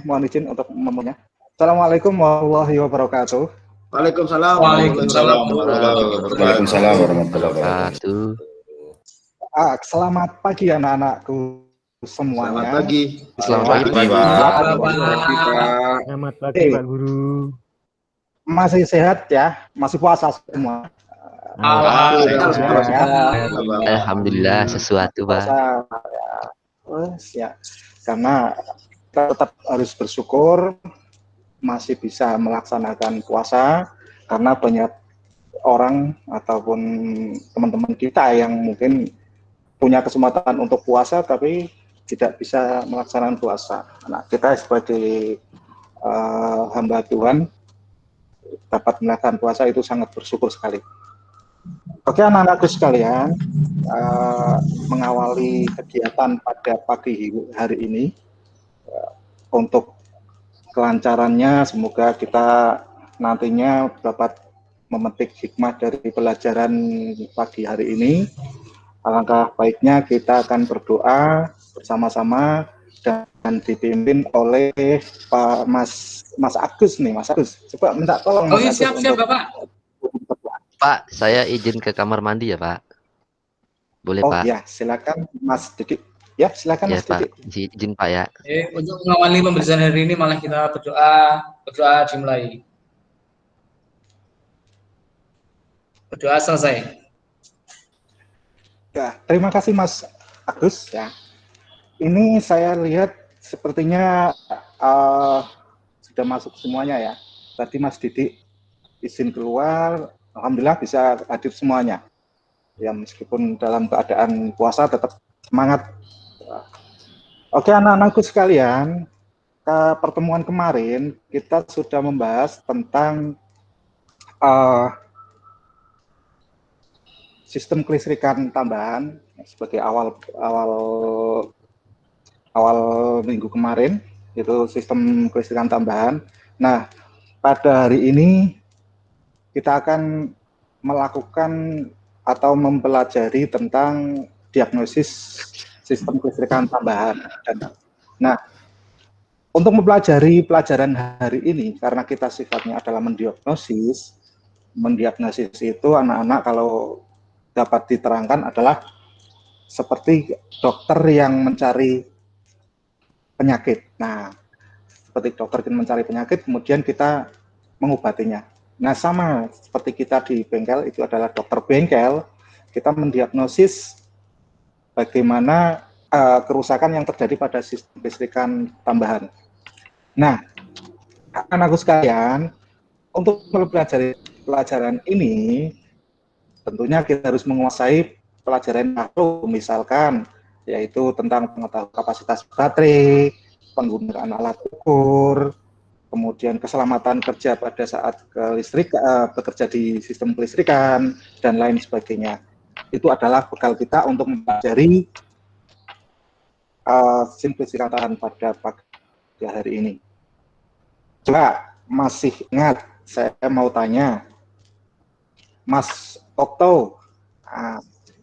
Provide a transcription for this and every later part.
mohon izin untuk memulainya. Assalamualaikum warahmatullahi wabarakatuh. Waalaikumsalam. Waalaikumsalam. Waalaikumsalam warahmatullahi wabarakatuh. Selamat pagi anak-anakku semuanya. Selamat pagi. Selamat pagi, Pak. Selamat pagi, Pak Guru. Masih sehat ya? Masih puasa semua? Alhamdulillah sesuatu, Pak. Ya. Karena kita tetap harus bersyukur masih bisa melaksanakan puasa karena banyak orang ataupun teman-teman kita yang mungkin punya kesempatan untuk puasa tapi tidak bisa melaksanakan puasa. Nah, kita sebagai hamba Tuhan dapat melaksanakan puasa itu sangat bersyukur sekali. Oke, anak-anakku sekalian, mengawali kegiatan pada pagi hari ini, untuk kelancarannya semoga kita nantinya dapat memetik hikmah dari pelajaran pagi hari ini. Alangkah baiknya kita akan berdoa bersama-sama dan dipimpin oleh Pak Mas Agus nih, Mas Agus. Coba minta tolong. Oh iya, siap Bapak. Pak, saya izin ke kamar mandi ya, Pak. Boleh, Pak? Oh ya, silakan Mas Didik. Ya, silakan Ya, Mas Pak. Didik. Izin, Pak ya. Untuk mengawali pembelajaran hari ini malah kita berdoa dimulai. Berdoa selesai. Ya, terima kasih Mas Agus ya. Ini saya lihat sepertinya sudah masuk semuanya ya. Tadi Mas Didik izin keluar, alhamdulillah bisa hadir semuanya. Ya, meskipun dalam keadaan puasa tetap semangat. Oke, anak-anakku sekalian, ke pertemuan kemarin kita sudah membahas tentang sistem kelistrikan tambahan sebagai awal minggu kemarin, itu sistem kelistrikan tambahan. Nah, pada hari ini kita akan melakukan atau mempelajari tentang diagnosis sistem kelistrikan tambahan. Nah, untuk mempelajari pelajaran hari ini, karena kita sifatnya adalah mendiagnosis itu anak-anak kalau dapat diterangkan adalah seperti dokter yang mencari penyakit. Nah, seperti dokter yang mencari penyakit, kemudian kita mengobatinya. Nah, sama seperti kita di bengkel, itu adalah dokter bengkel, kita mendiagnosis bagaimana kerusakan yang terjadi pada sistem kelistrikan tambahan. Nah, anak-anakku sekalian, untuk mempelajari pelajaran ini, tentunya kita harus menguasai pelajaran baru, misalkan yaitu tentang pengetahuan kapasitas baterai, penggunaan alat ukur, kemudian keselamatan kerja pada saat bekerja di sistem kelistrikan, dan lain sebagainya. Itu adalah bekal kita untuk mempelajari sistem kelistrikan tambahan pada pagi hari ini. Coba masih ingat, saya mau tanya, Mas Okto,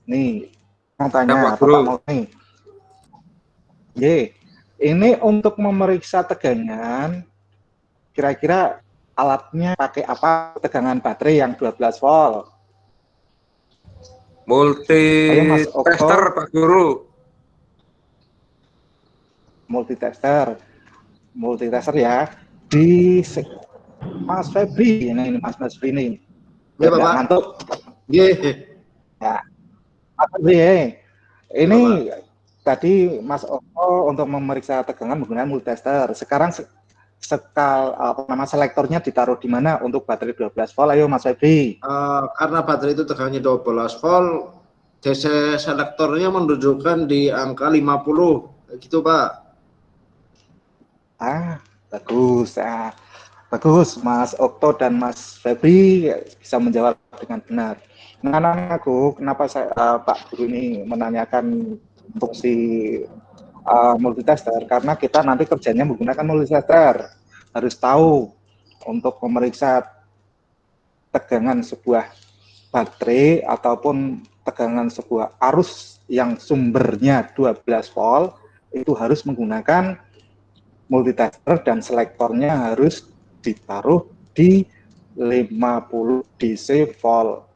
nih mau tanya, Bapak mau nih. Ini untuk memeriksa tegangan, kira-kira alatnya pakai apa? Tegangan baterai yang 12 volt. Multitester, Pak Guru. Multitester ya. Di Mas Febri, ini Mas Febri ini. Ya, Bapak. Ngantuk. Ya. Mas Febri, ini tadi Mas Okto untuk memeriksa tegangan menggunakan multitester. Sekarang selektornya ditaruh di mana untuk baterai 12 volt? Ayo Mas Febri. Karena baterai itu tegangannya 12 volt, DC selektornya menunjukkan di angka 50, gitu Pak. Bagus. Bagus, Mas Okto dan Mas Febri bisa menjawab dengan benar. Nah, anak-anakku, kenapa Pak Guru ini menanyakan fungsi multitester? Karena kita nanti kerjanya menggunakan multitester. Harus tahu untuk memeriksa tegangan sebuah baterai ataupun tegangan sebuah arus yang sumbernya 12 volt, itu harus menggunakan multitester dan selektornya harus ditaruh di 50 DC volt.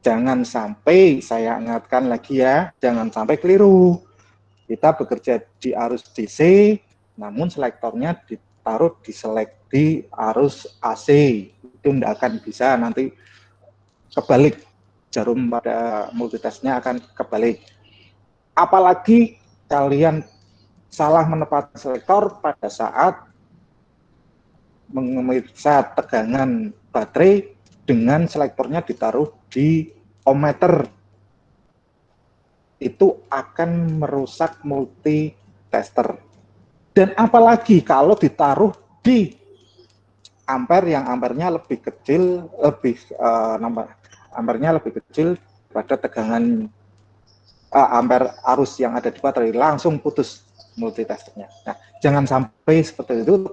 Jangan sampai, saya ingatkan lagi ya, jangan sampai keliru. Kita bekerja di arus DC, namun selektornya ditaruh di arus AC. Itu tidak akan bisa, nanti kebalik. Jarum pada multitestnya akan kebalik. Apalagi kalian salah menempatkan selektor pada saat memeriksa tegangan baterai dengan selektornya ditaruh di ohmmeter, itu akan merusak multitester. Dan apalagi kalau ditaruh di ampere yang ampernya lebih kecil, ampernya lebih kecil pada tegangan ampere arus yang ada di baterai, langsung putus multitesternya. Nah, jangan sampai seperti itu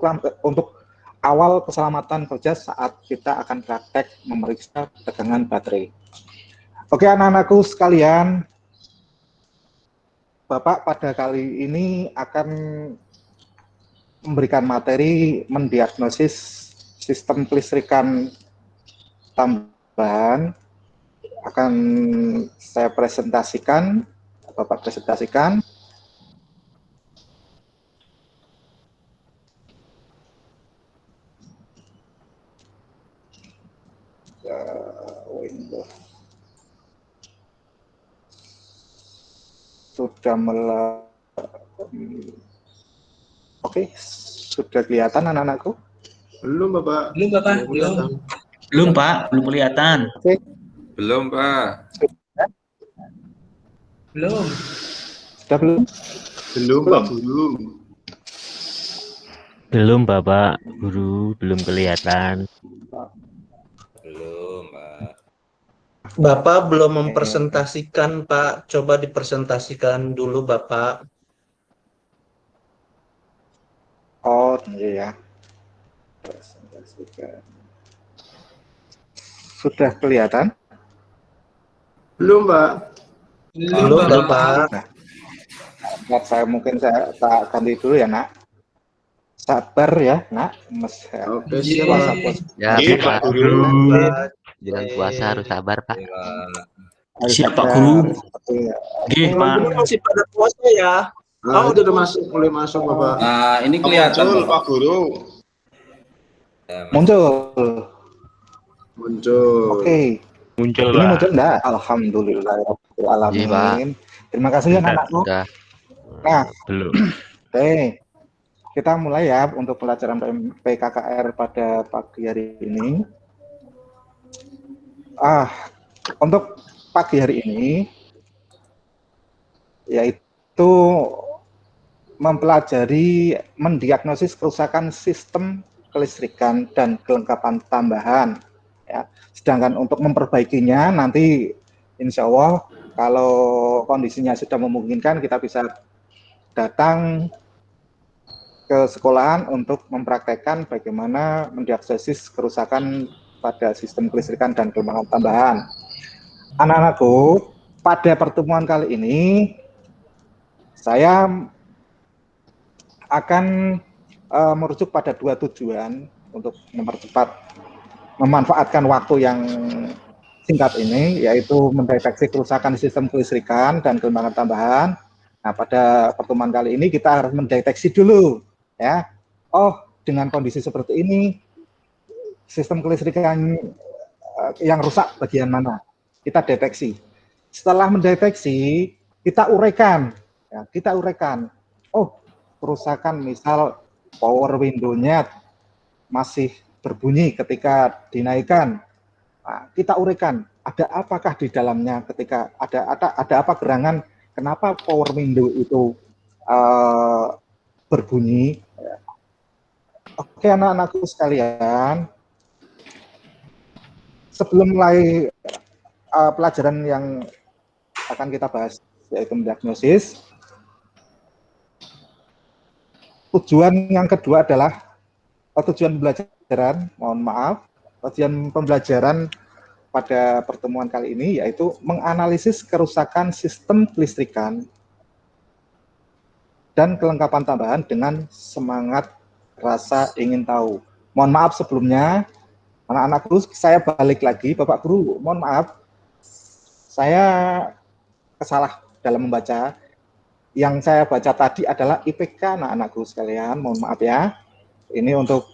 untuk awal keselamatan kerja saat kita akan praktek memeriksa tegangan baterai. Oke, anak-anakku sekalian, Bapak pada kali ini akan memberikan materi mendiagnosis sistem kelistrikan tambahan. Akan saya presentasikan, Bapak presentasikan. Windows sudah Oke, sudah kelihatan anak-anakku? Belum, Bapak. Belum, Bapak. Belum. Belum, Pak. Belum kelihatan. Oke. Belum, Pak. Belum. Sudah belum? Belum, Pak Guru. Belum, Bapak Guru, belum kelihatan. Belum, Pak. Bapak belum mempresentasikan, Pak. Coba dipresentasikan dulu, Bapak. Oh, iya ya. Presentasikan. Sudah kelihatan? Belum, Pak. Belum, Bapak. Nah, saya ganti dulu ya, Nak. Sabar ya, Nak. Oke, siap, Pak. Ya, Iya, Pak. Pak Guru. Dengan puasa harus sabar, Pak. Siap, Pak Guru. Oke, Pak. Teman-teman masih pada puasa ya. Udah mulai masuk, Bapak. Nah, ini kelihatan, Pak Guru. Muncul. Oke. Muncul, Ini Pak. muncul enggak? Alhamdulillahirrahmanirrahim. Iya, Pak. Terima kasih ya, anak-anakku. Sudah. Nah, Belum. oke. Kita mulai ya untuk pelajaran PKKR pada pagi hari ini. Untuk pagi hari ini, yaitu mempelajari mendiagnosis kerusakan sistem kelistrikan dan kelengkapan tambahan. Ya. Sedangkan untuk memperbaikinya nanti insya Allah kalau kondisinya sudah memungkinkan kita bisa datang ke sekolahan untuk mempraktekkan bagaimana mendiagnosis kerusakan pada sistem kelistrikan dan kelengkapan tambahan. Anak-anakku, pada pertemuan kali ini saya akan merujuk pada dua tujuan untuk memanfaatkan waktu yang singkat ini, yaitu mendeteksi kerusakan sistem kelistrikan dan kelengkapan tambahan. Nah, pada pertemuan kali ini kita harus mendeteksi dulu, ya. Oh, dengan kondisi seperti ini, sistem kelistrikan yang rusak bagian mana? Kita deteksi. Setelah mendeteksi, kita uraikan. Ya, kita uraikan. Oh, kerusakan misal power window-nya masih berbunyi ketika dinaikkan. Nah, kita uraikan, ada apakah di dalamnya ketika ada apa gerangan, kenapa power window itu berbunyi. Oke, anak-anakku sekalian, sebelum mulai pelajaran yang akan kita bahas, yaitu mendiagnosis, tujuan yang kedua adalah tujuan pembelajaran, tujuan pembelajaran pada pertemuan kali ini yaitu menganalisis kerusakan sistem kelistrikan dan kelengkapan tambahan dengan semangat rasa ingin tahu. Mohon maaf sebelumnya, anak-anak guru, saya balik lagi. Bapak Guru, mohon maaf, saya kesalah dalam membaca. Yang saya baca tadi adalah IPK anak-anak guru sekalian, mohon maaf ya. Ini untuk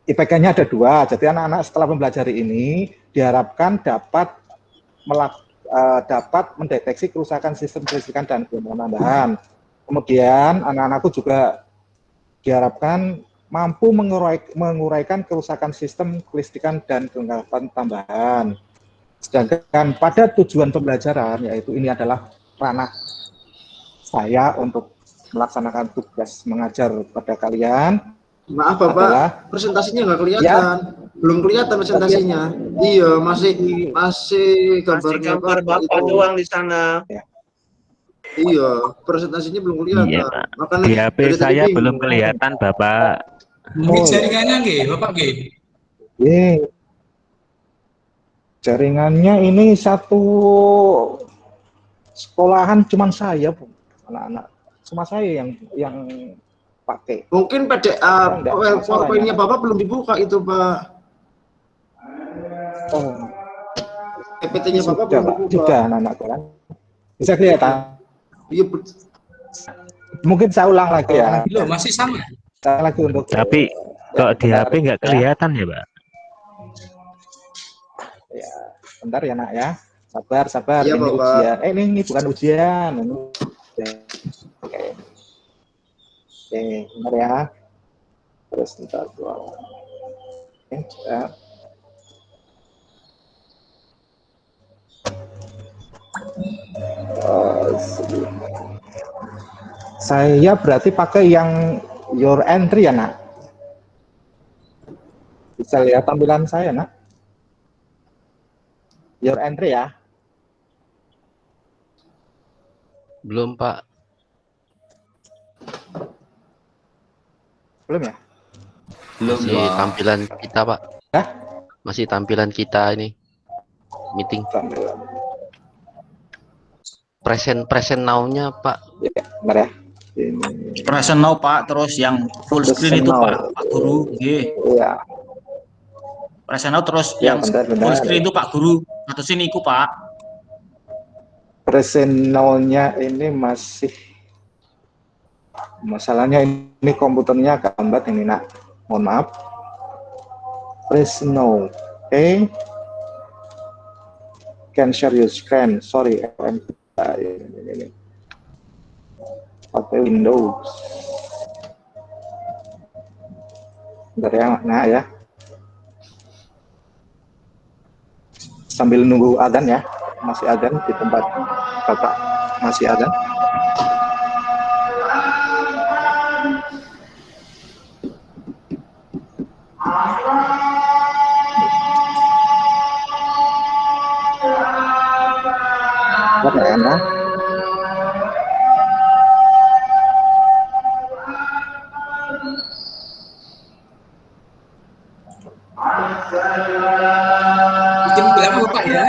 IPK-nya ada 2, jadi anak-anak setelah mempelajari ini diharapkan dapat mendeteksi kerusakan sistem kelistrikan dan gelombang tambahan. Kemudian anak-anakku juga diharapkan mampu menguraikan kerusakan sistem kelistrikan dan kelengkapan tambahan. Sedangkan pada tujuan pembelajaran, yaitu ini adalah ranah saya untuk melaksanakan tugas mengajar pada kalian. Maaf Bapak, adalah, presentasinya nggak kelihatan. Belum kelihatan presentasinya. Iya, masih gambarnya gambar Bapak itu doang di sana. Iya, presentasinya belum kelihatan. Iya, Pak. Makanya Di HP dari tadi saya bingung. belum kelihatan, Bapak. Mungkin jaringannya nggih, Bapak nggih. Jaringannya ini satu sekolahan cuman saya, Bu. Anak-anak cuma saya yang pakai. Mungkin PDA PowerPoint-nya Bapak belum dibuka itu, Pak. Oh, PPT-nya Bapak sudah, belum Pak. dibuka. Sudah, anak-anak kan. Bisa kelihatan. Iya, Mungkin saya ulang lagi ya. Loh, masih sama. Saya lagi untuk Tapi kok di HP nggak kelihatan ya, Pak? Ya, bentar ya nak ya. Sabar. Iya, Ini Bapak. ujian. Ini bukan ujian. Ini. Oke. Oke, bentar ya. Terus bentar dua. Oke, ya. Saya berarti pakai yang your entry ya nak. Bisa lihat tampilan saya nak. Your entry ya. Belum, Pak. Belum ya? Masih tampilan kita, Pak. Hah? Masih tampilan kita ini. Meeting. Present now-nya, Pak. Ya, bentar ya. Ini. Present now Pak, terus yang full screen itu Pak Guru. Iya. Present now terus Ya, yang bentar. full screen itu Pak Guru. Atau sini iku Pak. Present now-nya ini masih masalahnya ini komputernya agak lambat ini nak. Mohon maaf. Present now. Oke. Can share your screen. Sorry. Ini. Pakai Windows. Bentar ya, nah ya. Sambil nunggu adzan ya. Masih adzan di tempat Bapak. Masih adzan. Mana? Jam berapa Bapak ya?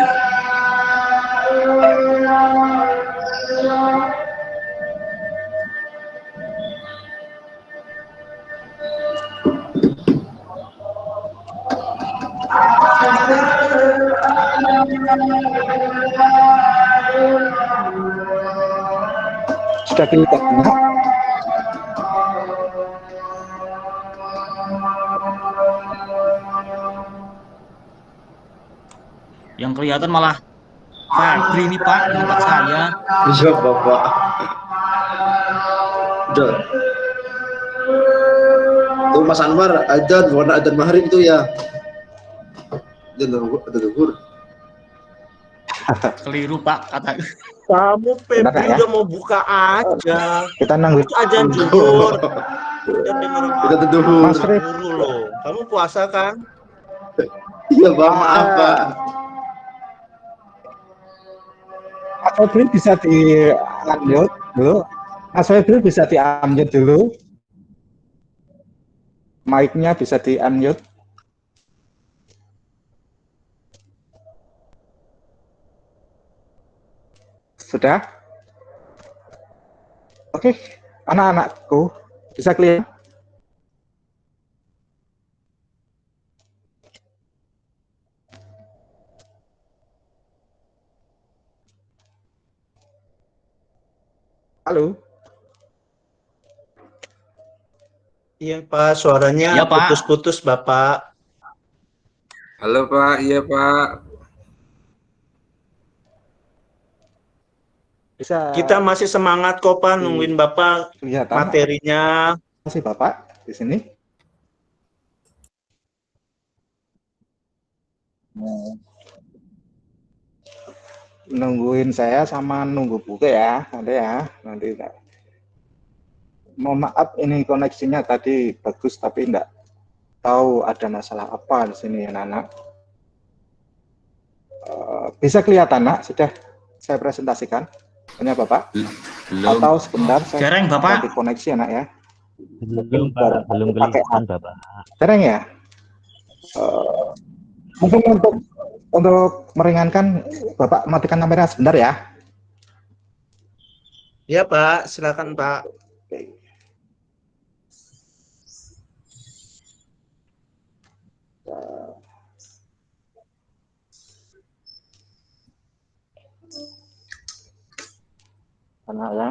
Sudah kelihatan. Yang kelihatan malah Febri ini Pak, di tempat saya. Iya, Bapak. Udah. Tuh Mas Anwar, adzan, warna adzan maghrib itu ya. Adzan zuhur. Keliru Pak, kata. Kamu Febri Enak, ya? udah mau buka aja. Kita nanggung. Itu ajan zuhur. Kita zuhur. Mas Rif. Guru loh. Kamu puasa kan? Iya, Pak, maaf, Pak. Mas Febri bisa di-unmute dulu. Mas Febri bisa di-unmute dulu. Mic-nya bisa di-unmute. Sudah? Oke, anak-anakku bisa kelihatan. Halo. Iya Pak, suaranya Iya, Pak. putus-putus Bapak. Halo Pak, iya Pak. Bisa Kita masih semangat kok Pak, nungguin Bapak kelihatan materinya. masih Bapak di sini. Nungguin saya sama nunggu buku ya, nanti ya, nanti. Mohon maaf ini koneksinya tadi bagus tapi enggak tahu ada masalah apa di sini ya, Nana. Bisa kelihatan, Nak? Sudah saya presentasikan. Ini Bapak? Belum. Atau sebentar saya Jarang, Bapak. ganti koneksi ya, Nak ya. Belum Pak, belum kelihatan Bapak. Jarang ya? Mungkin untuk meringankan Bapak matikan kamera sebentar ya. Iya Pak, silakan Pak. Oke. Karena ya.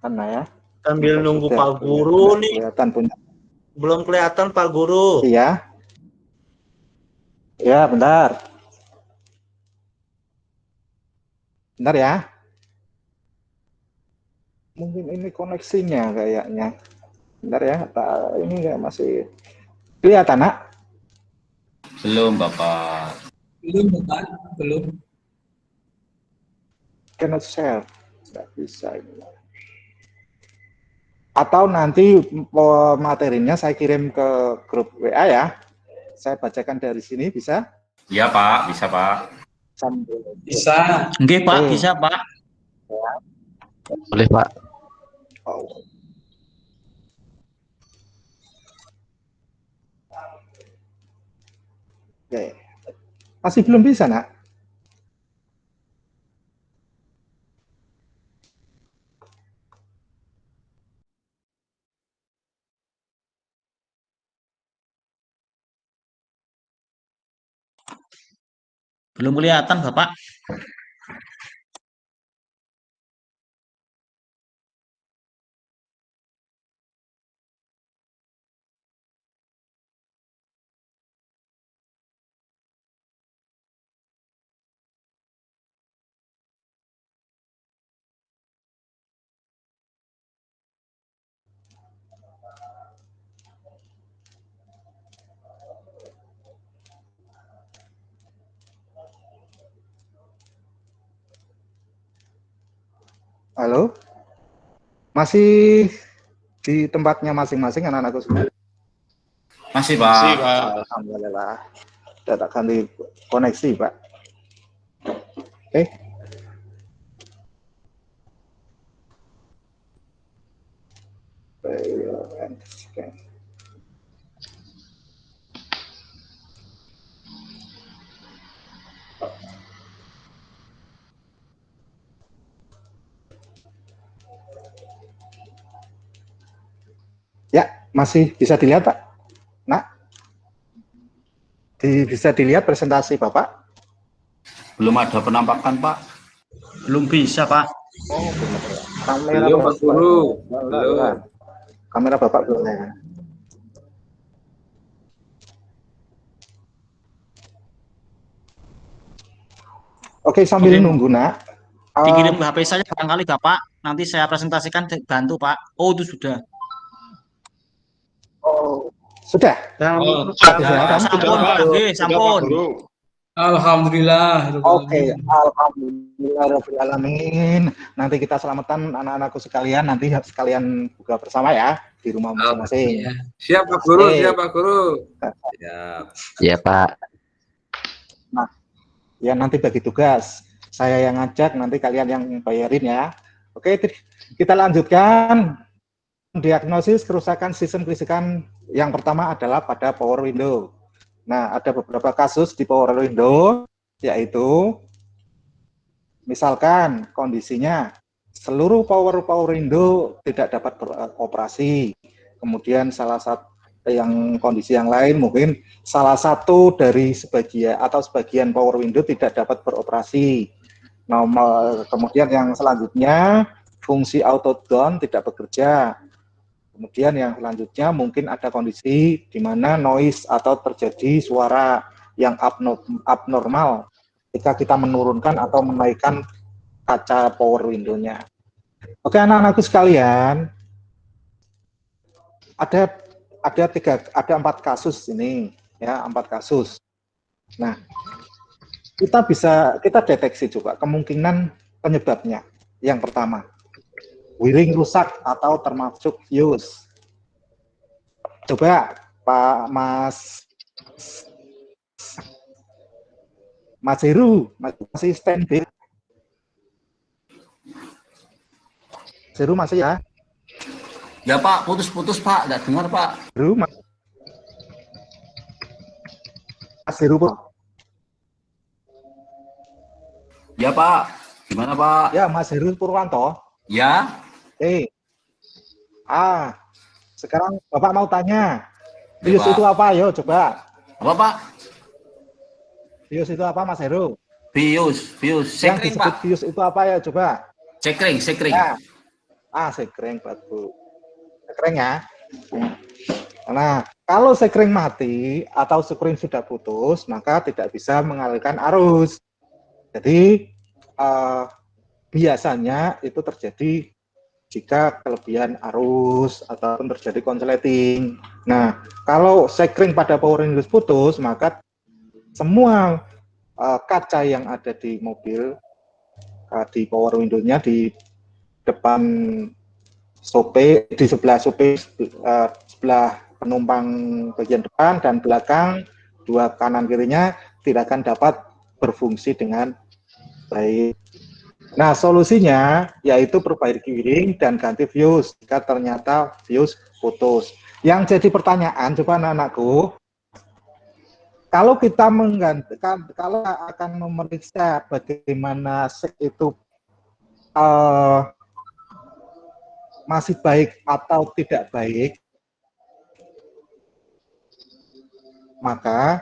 Karena ya. Sambil nunggu Sudah Pak Guru nih. kelihatan punya. Belum kelihatan Pak Guru. Iya. Ya, bentar. Bentar ya. Mungkin ini koneksinya kayaknya. Bentar ya, ini nggak masih kelihatan, Nak? Belum Bapak. Belum, Bapak. Belum. Cannot share. Nggak bisa ini. Atau nanti materinya saya kirim ke grup WA ya. Saya bacakan dari sini, bisa? Iya Pak, bisa Pak. Sambil. Bisa. Oke, Pak, Oke. bisa, Pak. Boleh, Pak. Oh. Oke. Masih belum bisa, Nak? Belum kelihatan, Bapak. Halo? Masih di tempatnya masing-masing anak-anakku semua? Masih Pak. Alhamdulillah. Sudah tak ganti koneksi, Pak. Oke. Oke. Ya, masih bisa dilihat, Pak? Nak? Bisa dilihat presentasi Bapak? Belum ada penampakan Pak. Belum bisa, Pak. Oh, benar. Kamera Belum, Pak Bapak. Guru. Belum. Kamera Bapak belum ya. Oke, sambil Oke. nunggu, Nak. Dikirim ke HP saya barangkali, Bapak. Nanti saya presentasikan, bantu, Pak. Oh, itu sudah. Oh, sudah. Oh, Silakan. Sampun, Pak. Oke, sampun. Alhamdulillah. Oke, alhamdulillahirobbilalamin. Nanti kita selamatan anak-anakku sekalian, nanti sekalian buka bersama ya di rumah masing-masing. Iya. Siap Pak Guru, Oke. siap Pak Guru. Siap. Iya, Pak. Nah, ya nanti bagi tugas. Saya yang ngajak, nanti kalian yang bayarin ya. Oke, kita lanjutkan. Diagnosis kerusakan sistem kelistrikan yang pertama adalah pada power window. Nah, ada beberapa kasus di power window, yaitu misalkan kondisinya seluruh power window tidak dapat beroperasi. Kemudian salah satu kondisi yang lain mungkin salah satu dari sebagian power window tidak dapat beroperasi. Kemudian yang selanjutnya fungsi auto down tidak bekerja. Kemudian yang selanjutnya mungkin ada kondisi di mana noise atau terjadi suara yang abnormal ketika kita menurunkan atau menaikkan kaca power window-nya. Oke, anak-anakku sekalian, ada 4 kasus ini, ya, 4 kasus. Nah, kita deteksi coba kemungkinan penyebabnya. Yang pertama, wiring rusak atau termasuk fuse. Coba Pak Mas Heru, masih standby. Heru masih ya? Ya Pak, putus-putus Pak, nggak dengar Pak. Heru, Mas Heru, Pak. Ya Pak, gimana Pak? Ya, Mas Heru Purwanto. Ya. Sekarang Bapak mau tanya. Ya, Fuse Pak. itu apa? Yo, coba. Apa Pak? Fuse itu apa, Mas Heru? Fuse, Yang sekring disebut Pak. fuse itu apa ya, coba? Sekring. Ya. Sekring, bagus. Sekring ya. Nah, kalau sekring mati atau sekring sudah putus, maka tidak bisa mengalirkan arus. Jadi, biasanya itu terjadi jika kelebihan arus ataupun terjadi konsleting. Nah, kalau sekring pada power window putus, maka semua kaca yang ada di mobil, di power window-nya, di depan sope, di sebelah sope, sebelah penumpang bagian depan dan belakang, dua kanan kirinya tidak akan dapat berfungsi dengan baik. Nah, solusinya yaitu perbaiki wiring dan ganti fuse jika ternyata fuse putus. Yang jadi pertanyaan, coba anak-anakku, kalau kita menggantikan, kalau akan memeriksa bagaimana sek itu masih baik atau tidak baik, maka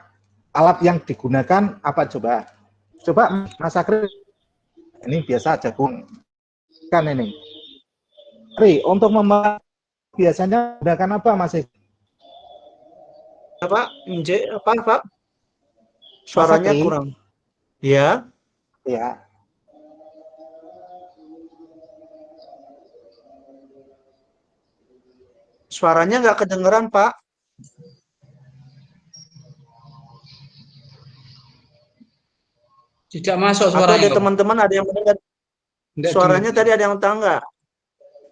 alat yang digunakan apa coba? Coba Mas Akri, ini biasa jagung kan ini. Akri, untuk biasanya gunakan apa Mas? Pak, Pak? Suaranya Akri? kurang. Ya, Ya. suaranya nggak kedengeran, Pak. Tidak masuk Atau suaranya. ada teman-teman ada yang mendengar? Suaranya tadi ada yang tahu nggak?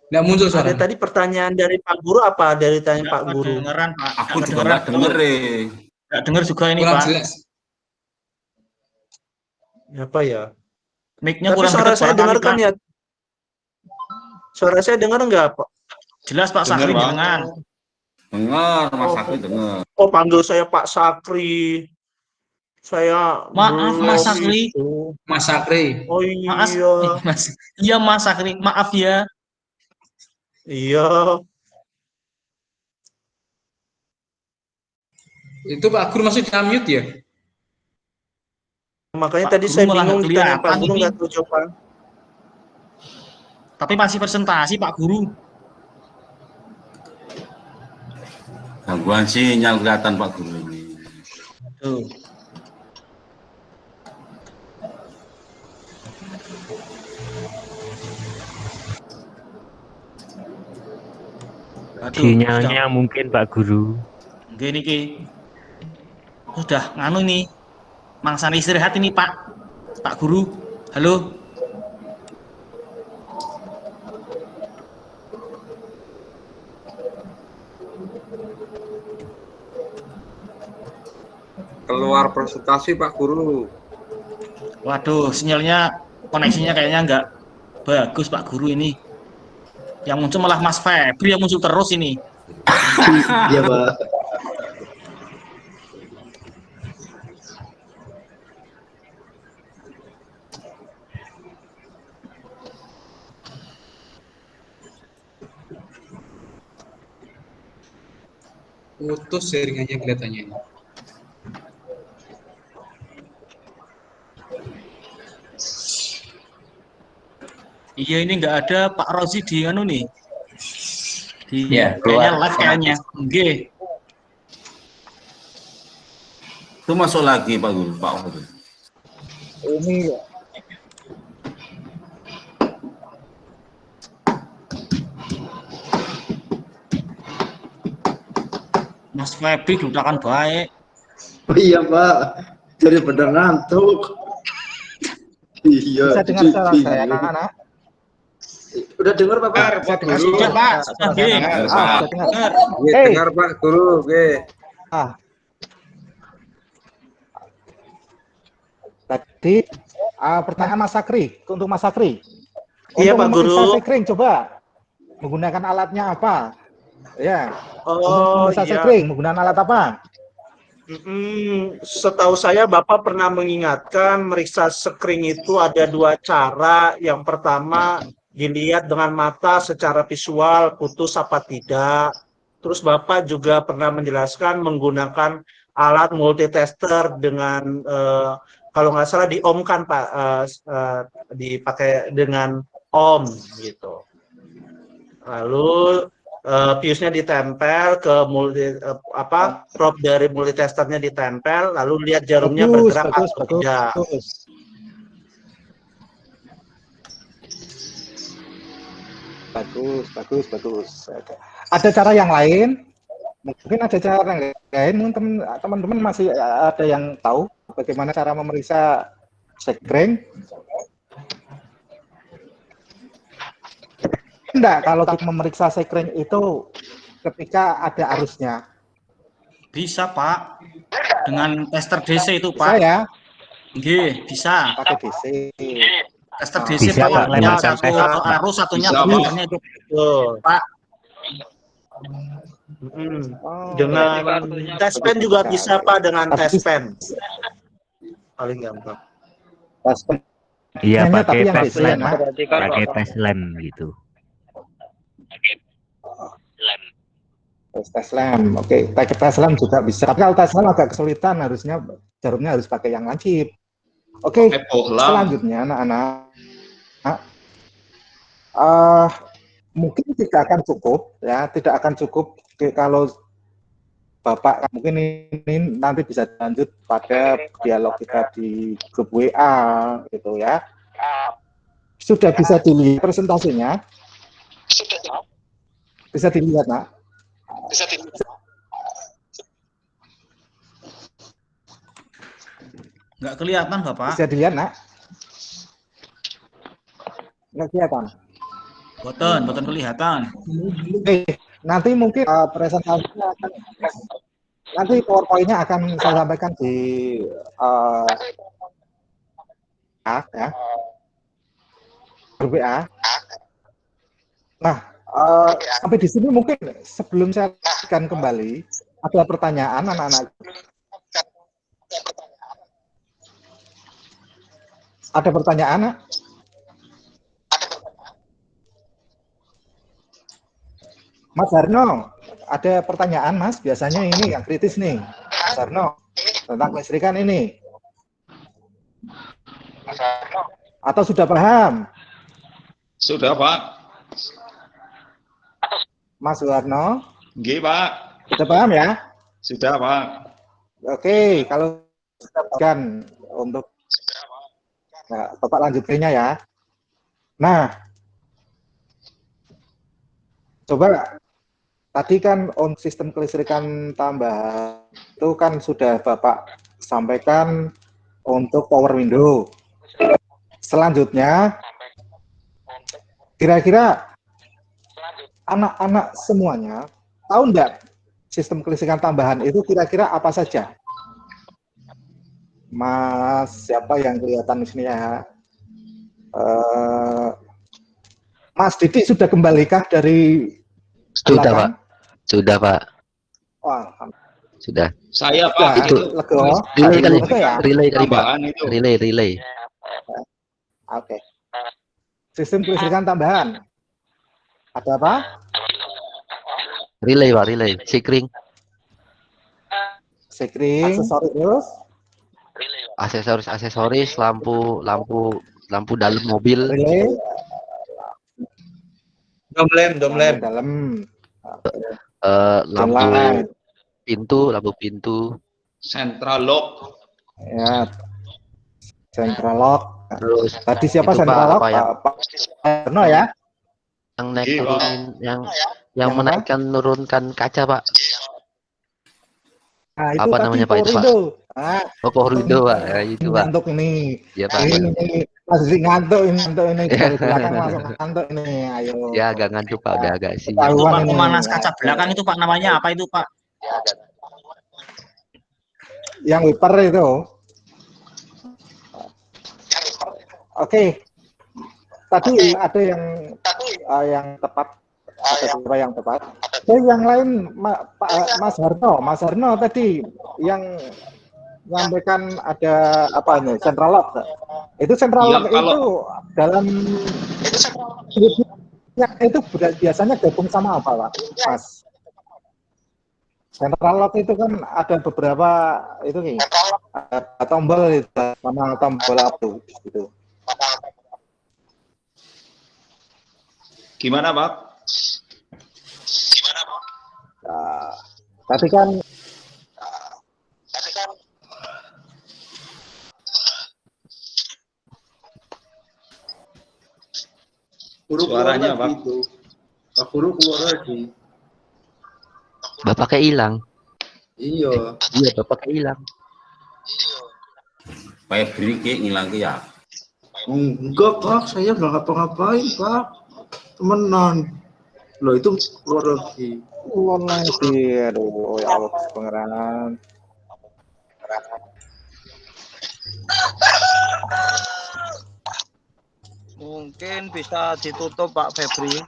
Nggak muncul Ada suaranya. tadi pertanyaan dari Pak Guru apa? Dari tanya Nggak Pak Guru? kedengeran, Pak. Aku juga nggak denger. Nggak denger juga ini, Kurang Pak. jelas. Apa ya? Mic-nya Tapi kurang suara dekat saya barangkali, dengarkan Pak. ya. Suara saya dengar nggak, Pak? Jelas Pak Sakri Bang. dengan. Dengar, Mas Sakri dengar. Oh, panggil saya Pak Sakri. Saya Maaf, belum Mas Sakri. itu. Mas Sakri. Oh Maaf, iya. Mas. Iya, Mas Sakri. Maaf ya. Iya. Itu Pak Guru masih di unmute ya? Makanya Pak tadi Guru saya malah bingung nggak ditanya Pak kelihatan Guru ini. nggak tahu jawaban. Tapi masih presentasi, Pak Guru. Gangguan sinyal kelihatan Pak Guru ini. Tuh. Aduh, Sinyalnya mungkin Pak Guru. Gini ki. Udah nganu nih. Mangsa istirahat ini, Pak. Pak Guru. Halo. Keluar presentasi Pak Guru. Waduh, sinyalnya koneksinya kayaknya nggak bagus Pak Guru ini. Yang muncul malah Mas Febri yang muncul terus ini. Iya, Pak. Putus jaringannya kelihatannya ini. Iya, ini nggak ada Pak Rozi di anu nih. Di Ya, kayaknya keluar. live kayaknya. Nggih. Itu masuk lagi Pak Guru, Pak Guru. Ini Mas Febri dudakan baik. Oh iya, Pak. Jadi benar ngantuk. Iya. bisa dengar suara saya, anak-anak? Udah dengar, Pak? Bisa dengar Sudah, Pak. Sudah, nggih. Dengar, Ah, Pak. bisa dengar. Benar. Nggih, Hei. dengar Pak Guru, nggih. Ah. Tadi pertanyaan Mas Sakri, untuk Mas Sakri. Iya, Untuk Pak Guru. memeriksa sekring, coba menggunakan alatnya apa? Ya, untuk Oh memeriksa iya. sekring menggunakan alat apa? Setahu saya Bapak pernah mengingatkan meriksa sekring itu ada dua cara. Yang pertama dilihat dengan mata secara visual putus apa tidak. Terus Bapak juga pernah menjelaskan menggunakan alat multitester dengan kalau nggak salah di-om-kan Pak, dipakai dengan om gitu. Lalu fuse-nya ditempel ke probe dari multitesternya ditempel, lalu lihat jarumnya bergerak atau tidak. Bagus. Oke. Ada cara yang lain? Mungkin ada cara yang lain. Teman-teman masih ada yang tahu bagaimana cara memeriksa sekring? Enggak, kalau kita memeriksa sekring itu ketika ada arusnya. Bisa, Pak. Dengan tester DC itu, Bisa Pak. ya? Nggih, bisa. Pakai DC. Tester DC, Bisa, Pak, Pak, yang lewat satu tes, Pak. arus, satunya Bisa, Pak. komputernya itu. Betul. Pak. Dengan tes pen juga bisa Pak, dengan tes pen. Paling gampang. Tes pen. Iya, Hanya pakai tapi yang tes DC ya, lem, Nak. pakai tes lem gitu. Tes lem, oke. Pakai tes lem juga bisa. Tapi kalau tes lem agak kesulitan, harusnya jarumnya harus pakai yang lancip. Oke, selanjutnya anak-anak, mungkin tidak akan cukup, ya, tidak akan cukup kalau Bapak mungkin ini nanti bisa lanjut pada dialog kita di grup WA, gitu ya. Sudah bisa dilihat presentasinya? Bisa dilihat, Nak? Nggak kelihatan, Bapak. Bisa dilihat, Nak? Nggak kelihatan. Boten kelihatan. Oke, nanti mungkin presentasinya akan, nanti PowerPoint-nya akan saya sampaikan di ya, grup WA. Nah, sampai di sini mungkin sebelum saya akan kembali, ada pertanyaan anak-anak. Ada pertanyaan, Nak? Mas Harno, ada pertanyaan, Mas. Biasanya ini yang kritis nih, Mas Harno, tentang kelistrikan ini. Atau sudah paham? Sudah, Pak. Mas Suharno, Nggih, Pak. sudah paham ya? Sudah, Pak. Oke, kalau sudah paham untuk Bapak lanjutkannya ya. Nah, coba tadi kan on sistem kelistrikan tambahan itu kan sudah Bapak sampaikan untuk power window. Selanjutnya, kira-kira anak-anak semuanya tahu enggak sistem kelistrikan tambahan itu kira-kira apa saja? Mas, siapa yang kelihatan di sini ya? Mas Didik sudah kembalikah dari Sudah, Pak. belakang? Sudah, Pak. Wah, Sudah. Saya sudah. Pak Itu Lego. Relay kali. Lego ya? Relay kali, Pak. tambahan itu. Relay. Oke. Sistem kelistrikan tambahan. Ada apa? Relay, Pak, relay. Sikring. Sekring. Aksesoris. Aksesoris, lampu dalam mobil, Relay. Domlem. Dalam. lampu Downline. lampu pintu. Central lock. Ya. Central lock. Terus Tadi siapa itu, central Pak, lock? apa yang Pak Erno ya? yang naik Iya, turunin yang Yang apa? menaikkan menurunkan kaca, Pak. Nah, itu Apa tadi namanya, Pak, itu, Pak? Porindo. Nah, Oh, Power Window, Pak. Ya, itu, Pak. ngantuk ini. Iya, Pak. Ini masih ngantuk ini dari belakang langsung ngantuk ini. Ayo. Ya, agak ngantuk, Pak. Udah agak siang. Itu Ketahuan Pak ini. pemanas kaca belakang itu Pak namanya apa itu Pak? Yang wiper itu. Oke. Tadi ada yang tepat. Ada beberapa yang tepat. Yang lain Mas Harno tadi yang menyampaikan ada apa ini central lock. Itu central Iya, lock itu dalam itu biasanya gabung sama apa, Pak? Mas. Central lock itu kan ada beberapa itu nih. Ada tombol itu, sama tombol apa gitu. Gimana Pak? Nah, tapi kan keluar Suaranya, Pak. lagi itu. Pak Guru keluar lagi. Bapaknya hilang. Iya. Iya, bapaknya hilang. Febri ki ngilang ki ya. Enggak Pak, saya nggak ngapa-ngapain Pak. Temenan. Loh itu keluar lagi. aduh ya Allah pengeran. Mungkin bisa ditutup Pak Febri,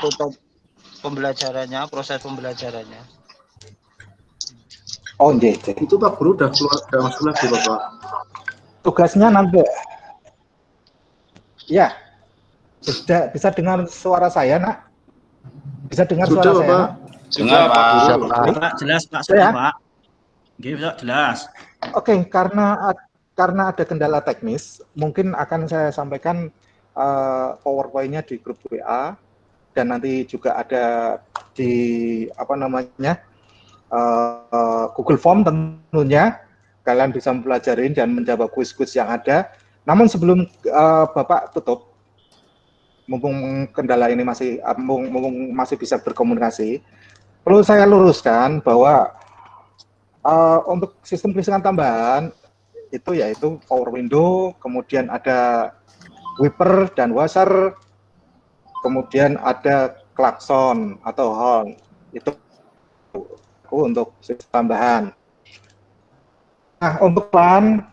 tutup pembelajarannya, proses pembelajarannya. Oh, iya. Itu Pak Guru udah keluar, udah masuk lagi Bapak. Tugasnya nanti. Ya. Bisa dengar suara saya, Nak? Bisa dengar Sudah, suara saya, Bapak. Nak? Sudah Pak Guru. Pak, jelas Pak, Ya. sudah Pak. Oke, Pak, jelas. Oke, karena ada kendala teknis, mungkin akan saya sampaikan PowerPoint-nya di grup WA dan nanti juga ada di apa namanya Google Form tentunya. Kalian bisa mempelajari dan menjawab kuis-kuis yang ada. Namun sebelum Bapak tutup, mumpung kendala ini mumpung masih bisa berkomunikasi, perlu saya luruskan bahwa untuk sistem kelistrikan tambahan itu yaitu power window, kemudian ada wiper dan washer, kemudian ada klakson atau horn. Itu untuk sistem tambahan. Nah, untuk PAN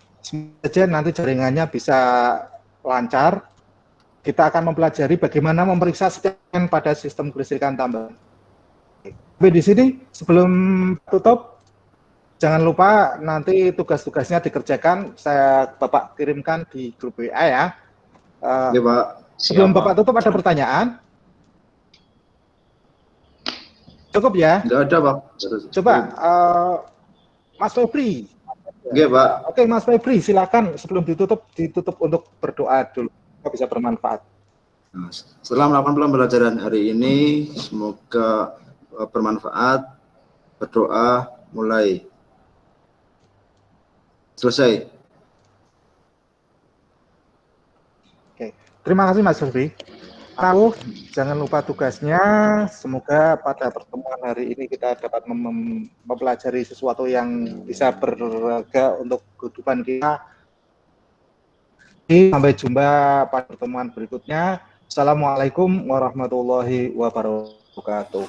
saja nanti jaringannya bisa lancar. Kita akan mempelajari bagaimana memeriksa scan pada sistem kelistrikan tambahan. Tapi di sini sebelum tutup, jangan lupa nanti tugas-tugasnya dikerjakan. Bapak kirimkan di grup WA ya. Iya Pak. Sebelum Siap, Bapak tutup ada pertanyaan? Cukup ya? Enggak ada Pak. Coba Mas Febri. Iya Pak. Oke Mas Febri, silakan sebelum ditutup untuk berdoa dulu. Bisa bermanfaat. Nah, setelah melakukan pembelajaran hari ini, semoga bermanfaat. Berdoa mulai. Selesai. Oke, terima kasih Mas Febri. Tahu, jangan lupa tugasnya. Semoga pada pertemuan hari ini kita dapat mempelajari sesuatu yang bisa berharga untuk kehidupan kita. Sampai jumpa pada pertemuan berikutnya. Assalamualaikum warahmatullahi wabarakatuh.